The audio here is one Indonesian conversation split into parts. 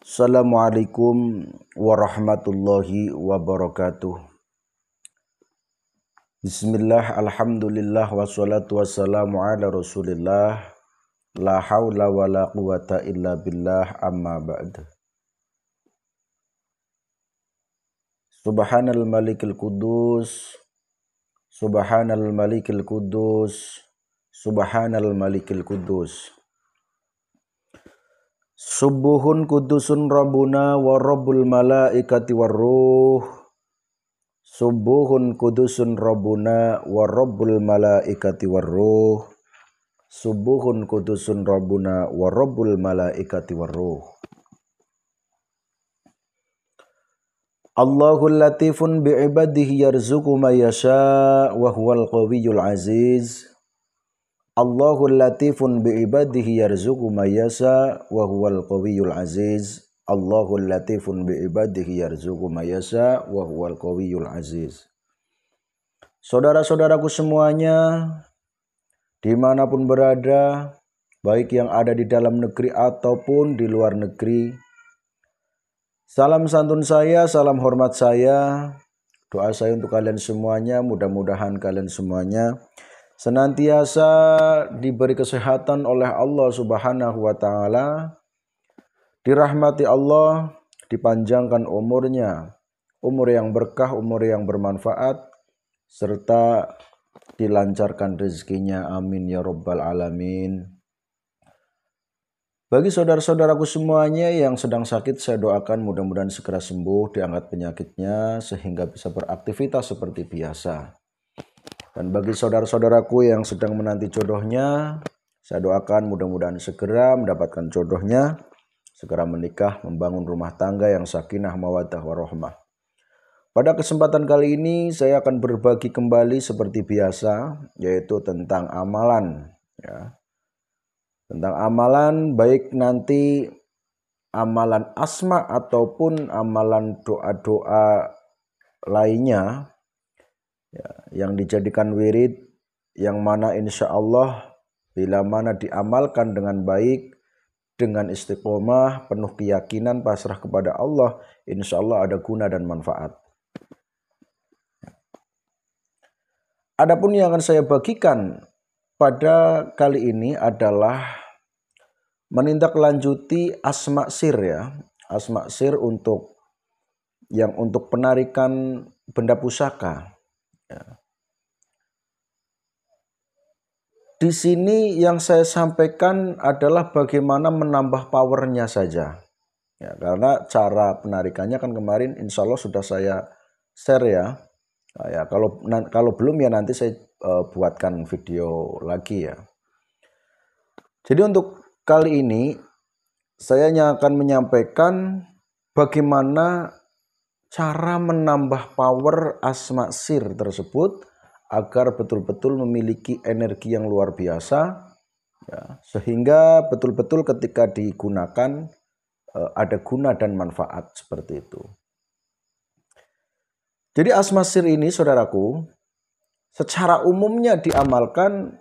Assalamualaikum warahmatullahi wabarakatuh. Bismillah, alhamdulillah, wassalatu wassalamu ala rasulillah. La hawla wa la quwata illa billah, amma ba'd. Subhanal malikil kudus, subhanal malikil kudus, subhanal malikil kudus. Subuhun kudusun rabbuna wa rabbul malaikati warruh. Subuhun kudusun rabbuna wa rabbul malaikati warruh. Subuhun kudusun rabbuna wa rabbul malaikati warruh. Allahul latifun bi'ibadihi yarzuqu ma yasha wa huwal qawiyyul aziz. Allahul latifun bi'ibadihi yarzuqu ma yasha wa huwal qawiyyul aziz. Allahul latifun bi'ibadihi yarzuqu ma yasha wa huwal qawiyyul aziz. Saudara-saudaraku semuanya, dimanapun berada, baik yang ada di dalam negeri ataupun di luar negeri, salam santun saya, salam hormat saya, doa saya untuk kalian semuanya, mudah-mudahan kalian semuanya senantiasa diberi kesehatan oleh Allah Subhanahu wa taala, dirahmati Allah, dipanjangkan umurnya, umur yang berkah, umur yang bermanfaat, serta dilancarkan rezekinya, amin ya rabbal alamin. Bagi saudara-saudaraku semuanya yang sedang sakit, saya doakan mudah-mudahan segera sembuh, diangkat penyakitnya sehingga bisa beraktivitas seperti biasa. Dan bagi saudara-saudaraku yang sedang menanti jodohnya, saya doakan mudah-mudahan segera mendapatkan jodohnya, segera menikah, membangun rumah tangga yang sakinah mawaddah warahmah. Pada kesempatan kali ini saya akan berbagi kembali seperti biasa, yaitu tentang amalan. Ya. Tentang amalan, baik nanti amalan asma ataupun amalan doa-doa lainnya, ya, yang dijadikan wirid, yang mana insya Allah bila mana diamalkan dengan baik, dengan istiqomah, penuh keyakinan, pasrah kepada Allah, insya Allah ada guna dan manfaat. Adapun yang akan saya bagikan pada kali ini adalah menindaklanjuti asma sir, ya. Asma sir untuk penarikan benda pusaka. Ya. Di sini yang saya sampaikan adalah bagaimana menambah powernya saja. Ya, karena cara penarikannya kan kemarin insya Allah sudah saya share, ya. Nah, ya, kalau belum ya nanti saya buatkan video lagi, ya. Jadi untuk kali ini saya akan menyampaikan bagaimana cara menambah power asma sir tersebut agar betul-betul memiliki energi yang luar biasa, ya, sehingga betul-betul ketika digunakan ada guna dan manfaat seperti itu. Jadi asma sir ini, saudaraku, secara umumnya diamalkan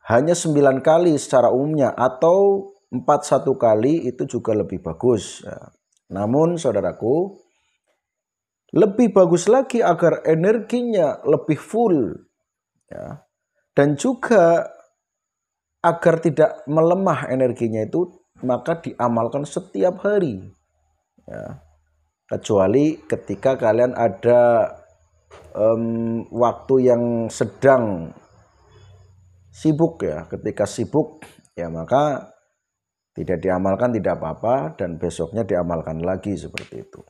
hanya 9 kali secara umumnya, atau 41 kali itu juga lebih bagus. Ya. Namun saudaraku, lebih bagus lagi agar energinya lebih full, ya, dan juga agar tidak melemah energinya itu, maka diamalkan setiap hari, ya. Kecuali ketika kalian ada waktu yang sedang sibuk, ya. Ketika sibuk, ya maka tidak diamalkan, tidak apa-apa, dan besoknya diamalkan lagi seperti itu.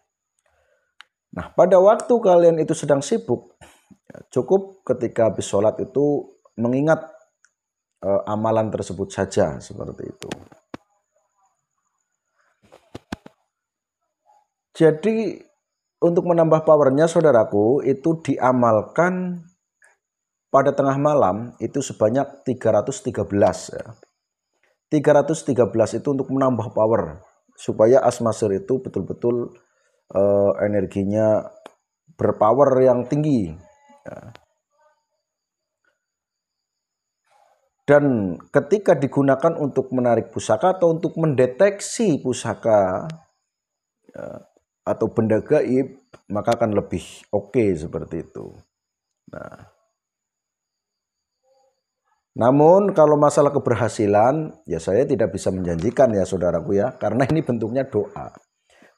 Nah, pada waktu kalian itu sedang sibuk, ya, cukup ketika habis sholat itu mengingat amalan tersebut saja, seperti itu. Jadi untuk menambah powernya, saudaraku, itu diamalkan pada tengah malam itu sebanyak 313, ya. 313 itu untuk menambah power supaya asma sir itu betul-betul energinya berpower yang tinggi, ya. Dan ketika digunakan untuk menarik pusaka atau untuk mendeteksi pusaka atau benda gaib, maka akan lebih oke seperti itu. Nah, namun kalau masalah keberhasilan, ya saya tidak bisa menjanjikan ya saudaraku ya, karena ini bentuknya doa.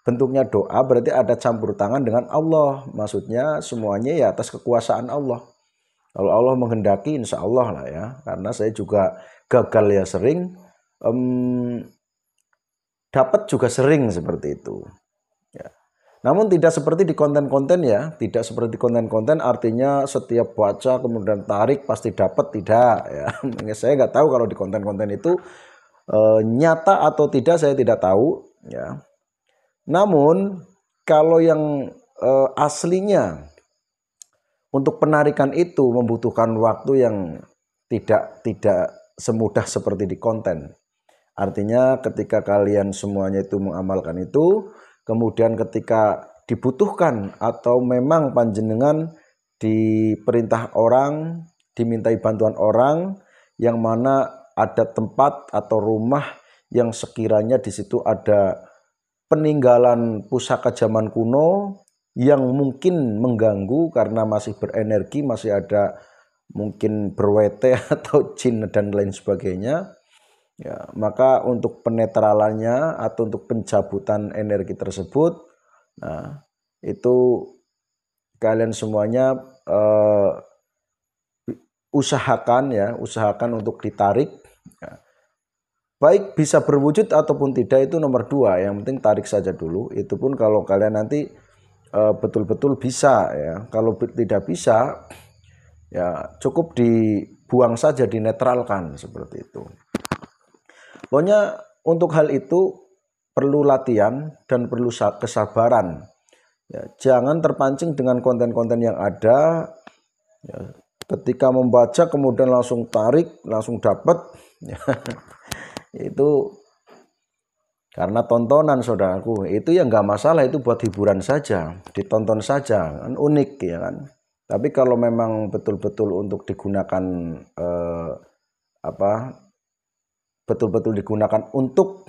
Bentuknya doa berarti ada campur tangan dengan Allah. Maksudnya semuanya ya atas kekuasaan Allah. Kalau Allah menghendaki insya Allah lah ya. Karena saya juga gagal ya sering, dapat juga sering seperti itu. Ya. Namun tidak seperti di konten-konten ya, tidak seperti konten-konten artinya setiap baca kemudian tarik pasti dapat, tidak ya. Saya nggak tahu kalau di konten-konten itu nyata atau tidak, saya tidak tahu ya. Namun kalau yang aslinya untuk penarikan itu membutuhkan waktu yang tidak semudah seperti di konten. Artinya ketika kalian semuanya itu mengamalkan itu, kemudian ketika dibutuhkan atau memang panjenengan diperintah orang, dimintai bantuan orang, yang mana ada tempat atau rumah yang sekiranya di situ ada peninggalan pusaka zaman kuno yang mungkin mengganggu karena masih berenergi, masih ada mungkin berwete atau jin dan lain sebagainya. Ya, maka untuk penetralannya atau untuk pencabutan energi tersebut, nah itu kalian semuanya usahakan untuk ditarik. Ya. Baik bisa berwujud ataupun tidak itu nomor 2, yang penting tarik saja dulu. Itu pun kalau kalian nanti betul-betul bisa ya. Kalau tidak bisa ya cukup dibuang saja, dinetralkan seperti itu. Pokoknya untuk hal itu perlu latihan dan perlu kesabaran. Ya, jangan terpancing dengan konten-konten yang ada. Ya, ketika membaca kemudian langsung tarik, langsung dapat. Ya, itu karena tontonan saudaraku. Itu ya nggak masalah, itu buat hiburan saja, ditonton saja, kan unik ya kan. Tapi kalau memang betul-betul untuk digunakan betul-betul digunakan untuk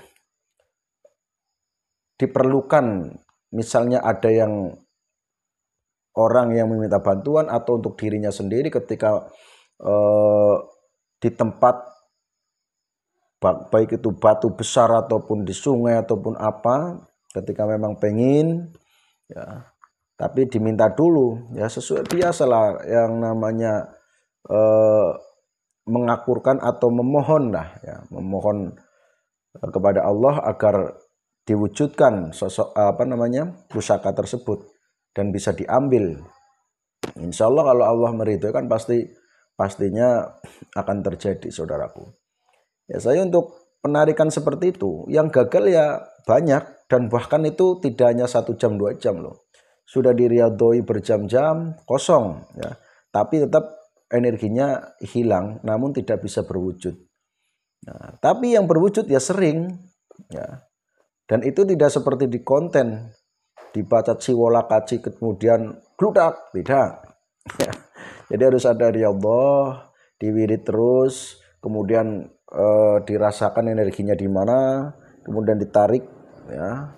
diperlukan, misalnya ada yang orang yang meminta bantuan atau untuk dirinya sendiri ketika di tempat baik itu batu besar ataupun di sungai ataupun apa, ketika memang pengen ya, tapi diminta dulu ya, sesuai biasalah yang namanya mengakurkan atau memohon lah ya, memohon kepada Allah agar diwujudkan pusaka tersebut dan bisa diambil. Insya Allah kalau Allah meridhoi kan pastinya akan terjadi saudaraku. Ya saya untuk penarikan seperti itu yang gagal ya banyak, dan bahkan itu tidak hanya 1 jam 2 jam loh. Sudah diriadoi berjam-jam kosong ya, tapi tetap energinya hilang namun tidak bisa berwujud. Nah, tapi yang berwujud ya sering ya. Dan itu tidak seperti di konten dibaca ciwola kaci kemudian gludak, beda. Ya. Jadi harus ada riyadhah, diwirid terus, kemudian dirasakan energinya di mana, kemudian ditarik ya,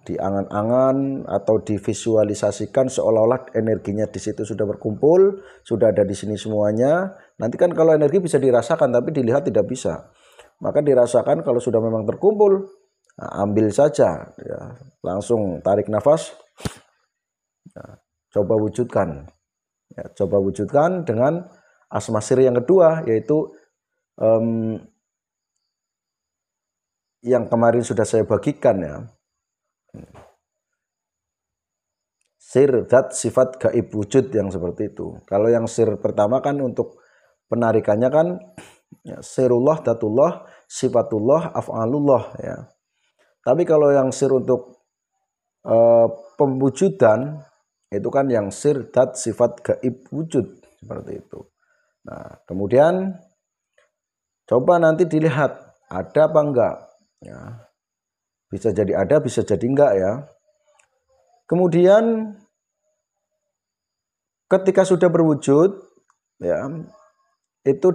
diangan-angan atau divisualisasikan seolah-olah energinya di situ sudah berkumpul, sudah ada di sini semuanya. Nanti kan kalau energi bisa dirasakan tapi dilihat tidak bisa. Maka dirasakan kalau sudah memang terkumpul, nah, ambil saja ya, langsung tarik nafas. Nah, coba wujudkan. Ya, coba wujudkan dengan asma siri yang kedua, yaitu yang kemarin sudah saya bagikan ya. Sir zat sifat gaib wujud yang seperti itu. Kalau yang sir pertama kan untuk penarikannya kan ya, sirullah, datullah, sifatullah, af'alullah ya. Tapi kalau yang sir untuk pemwujudan itu kan yang sir zat sifat gaib wujud seperti itu. Nah, kemudian coba nanti dilihat ada apa enggak ya. Bisa jadi ada, bisa jadi enggak ya. Kemudian ketika sudah berwujud ya, itu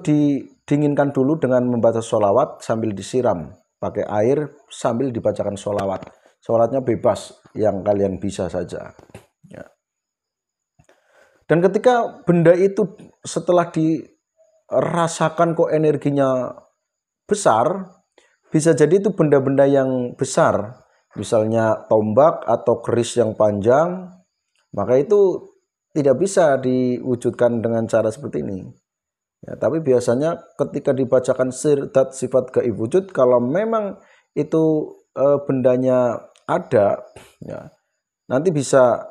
dinginkan dulu dengan membaca sholawat sambil disiram pakai air sambil dibacakan sholawat. Sholatnya bebas, yang kalian bisa saja. Ya. Dan ketika benda itu setelah dirasakan kok energinya besar, bisa jadi itu benda-benda yang besar, misalnya tombak atau keris yang panjang, maka itu tidak bisa diwujudkan dengan cara seperti ini. Ya, tapi biasanya ketika dibacakan sir dat sifat gaib wujud, kalau memang itu bendanya ada, ya, nanti bisa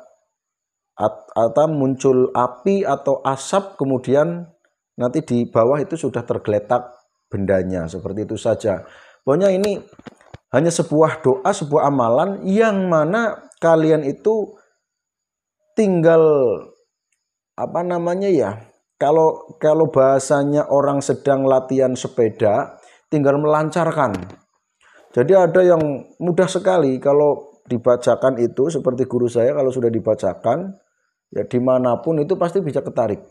atau muncul api atau asap, kemudian nanti di bawah itu sudah tergeletak bendanya, seperti itu saja. Pokoknya ini hanya sebuah doa, sebuah amalan yang mana kalian itu tinggal kalau bahasanya orang sedang latihan sepeda, tinggal melancarkan. Jadi ada yang mudah sekali kalau dibacakan itu, seperti guru saya kalau sudah dibacakan, ya dimanapun itu pasti bisa ketarik,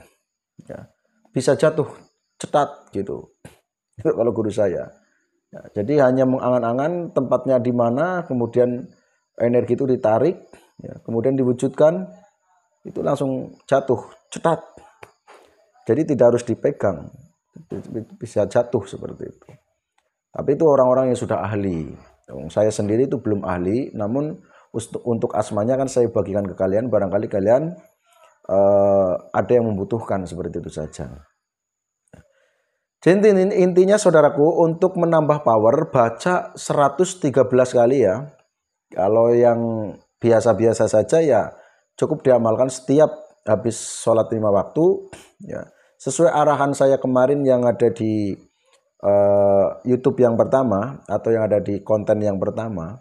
ya, bisa jatuh cetat gitu. Itu kalau guru saya. Ya, jadi hanya mengangan-angan tempatnya di mana, kemudian energi itu ditarik, ya, kemudian diwujudkan, itu langsung jatuh cetat. Jadi tidak harus dipegang, bisa jatuh seperti itu. Tapi itu orang-orang yang sudah ahli. Saya sendiri itu belum ahli, namun untuk asmanya kan saya bagikan ke kalian, barangkali kalian ada yang membutuhkan, seperti itu saja. Jadi intinya saudaraku, untuk menambah power baca 113 kali ya. Kalau yang biasa-biasa saja ya cukup diamalkan setiap habis sholat 5 waktu ya. Sesuai arahan saya kemarin yang ada di YouTube yang pertama atau yang ada di konten yang pertama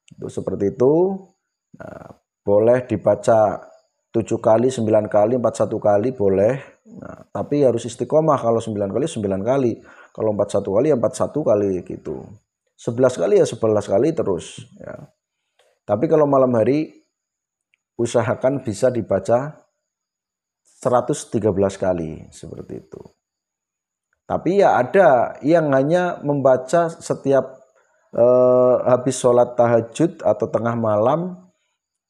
itu seperti itu. Nah, boleh dibaca 7 kali, 9 kali, 41 kali boleh. Nah, tapi harus istiqomah. Kalau 9 kali 9 kali, kalau 41 kali ya 41 kali gitu. 11 kali ya 11 kali terus ya. Tapi kalau malam hari usahakan bisa dibaca 113 kali seperti itu. Tapi ya ada yang hanya membaca setiap habis sholat tahajud atau tengah malam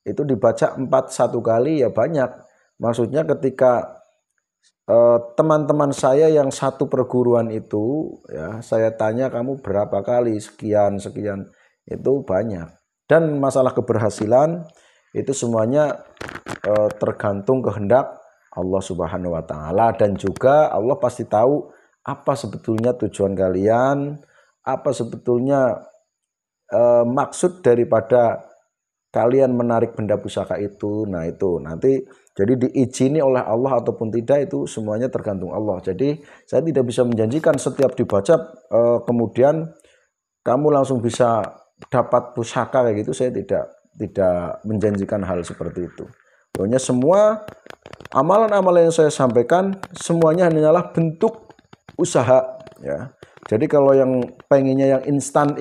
itu dibaca 41 kali ya banyak. Maksudnya ketika teman-teman saya yang satu perguruan itu ya, saya tanya kamu berapa kali, sekian, itu banyak. Dan masalah keberhasilan itu semuanya tergantung kehendak Allah Subhanahu wa taala, dan juga Allah pasti tahu apa sebetulnya tujuan kalian, apa sebetulnya maksud daripada kalian menarik benda pusaka itu. Nah itu nanti jadi diizini oleh Allah ataupun tidak, itu semuanya tergantung Allah. Jadi saya tidak bisa menjanjikan setiap dibaca kemudian kamu langsung bisa dapat pusaka kayak gitu. Saya tidak menjanjikan hal seperti itu. Pokoknya semua amalan-amalan yang saya sampaikan semuanya hanyalah bentuk usaha ya. Jadi kalau yang pengennya yang instan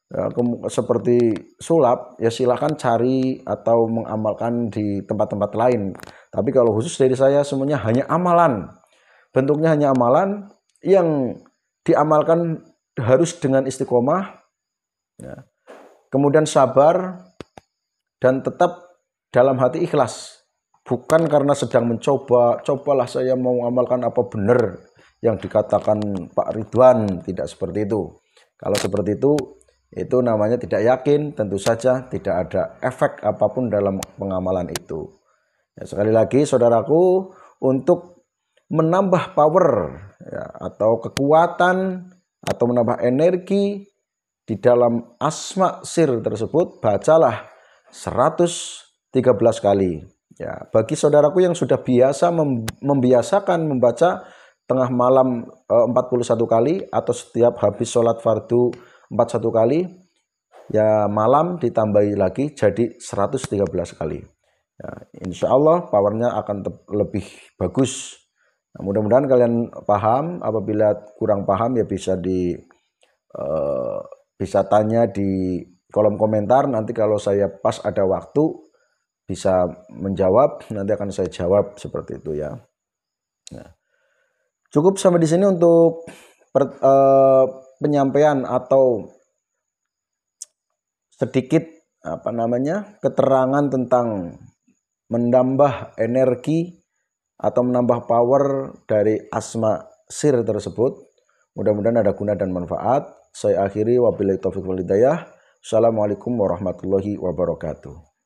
ya, seperti sulap ya silahkan cari atau mengamalkan di tempat-tempat lain. Tapi kalau khusus dari saya semuanya hanya amalan. Bentuknya hanya amalan yang diamalkan harus dengan istiqomah ya. Kemudian sabar dan tetap dalam hati ikhlas. Bukan karena sedang mencoba, cobalah saya mau mengamalkan apa benar yang dikatakan Pak Ridwan, tidak seperti itu. Kalau seperti itu namanya tidak yakin, tentu saja tidak ada efek apapun dalam pengamalan itu. Ya, sekali lagi saudaraku, untuk menambah power ya, atau kekuatan atau menambah energi di dalam asma sir tersebut, bacalah 113 kali. Ya, bagi saudaraku yang sudah biasa membiasakan membaca tengah malam 41 kali atau setiap habis sholat fardu 41 kali, ya malam ditambahi lagi jadi 113 kali. Ya, insya Allah powernya akan lebih bagus. Nah, mudah-mudahan kalian paham. Apabila kurang paham ya bisa tanya di kolom komentar. Nanti kalau saya pas ada waktu bisa menjawab, nanti akan saya jawab seperti itu ya. Nah, Cukup sampai di sini untuk penyampaian atau sedikit keterangan tentang menambah energi atau menambah power dari asma sir tersebut. Mudah-mudahan ada guna dan manfaat. Saya akhiri, wabillahi taufiq wal hidayah. Assalamualaikum warahmatullahi wabarakatuh.